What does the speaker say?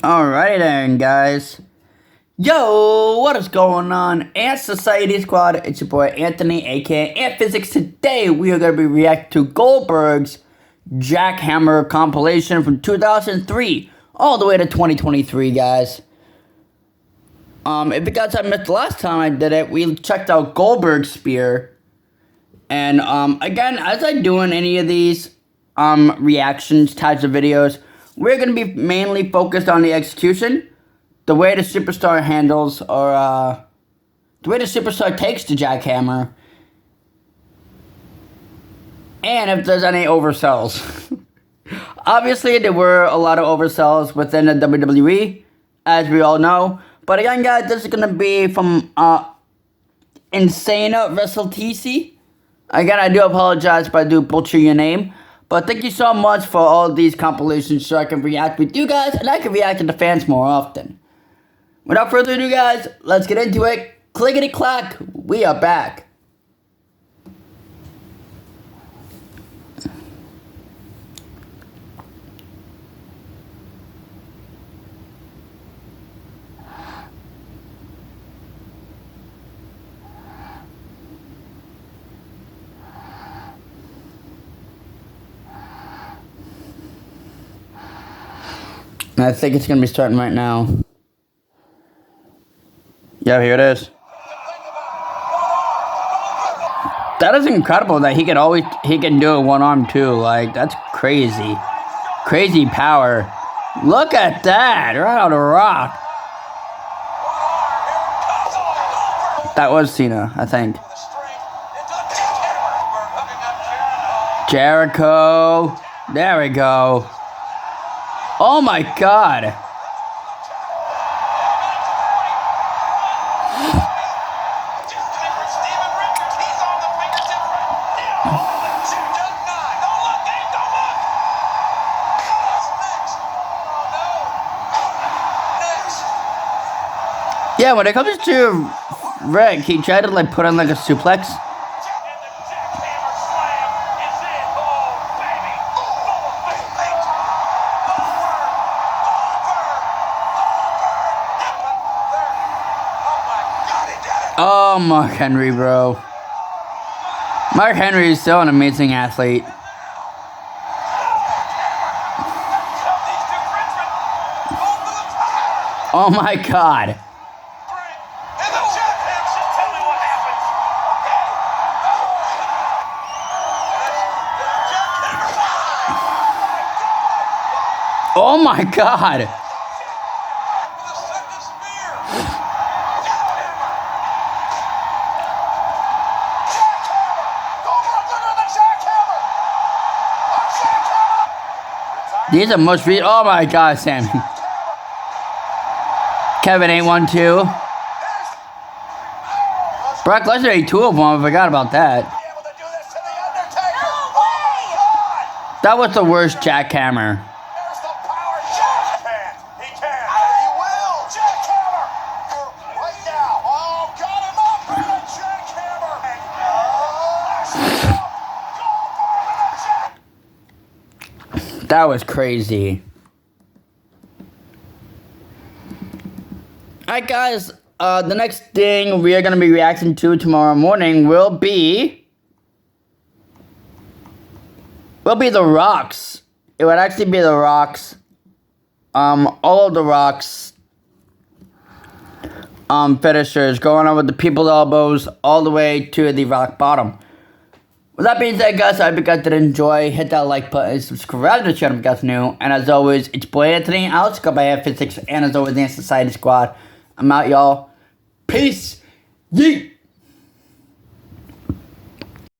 Alrighty then, guys. Yo, what is going on? Ant Society Squad, it's your boy Anthony, aka Ant Physics. Today we are going to be reacting to Goldberg's Jackhammer compilation from 2003 all the way to 2023, guys. If you guys have missed the last time I did it, we checked out Goldberg's spear. And again, as I do in any of these reactions types of videos, we're going to be mainly focused on the execution, the way the superstar handles, or the way the superstar takes the jackhammer, and if there's any oversells. Obviously, there were a lot of oversells within the WWE, as we all know. But again, guys, this is going to be from Insana WrestleTC. Again, I do apologize if I do butcher your name. But thank you so much for all these compilations so I can react with you guys and I can react to the fans more often. Without further ado, guys, let's get into it. Clickety clack, we are back. I think it's going to be starting right now. Yeah, here it is. That is incredible that he can do it one arm too. Like, that's crazy. Crazy power. Look at that. Right on the rock. That was Cena, I think. Jericho. There we go. Oh my God. Yeah, when it comes to Rick, he tried to like put on like a suplex. Oh, Mark Henry, bro. Mark Henry is still an amazing athlete. Oh my God. Oh my God. These are most oh my God, Sammy. Kevin ate one too. Brock Lesnar ate two of them. I forgot about that. That was the worst jackhammer. That was crazy. Alright, guys. The next thing we are going to be reacting to tomorrow morning will be The Rock's. It would actually be The Rock's. All of The Rock's finishers, going on with the people's elbows all the way to the rock bottom. With that being said, guys, I hope you guys did enjoy. Hit that like button, subscribe to the channel if you guys are new. And as always, it's boy Anthony, Alex, go by F6, and as always, the Society Squad. I'm out, y'all. Peace. Yeet.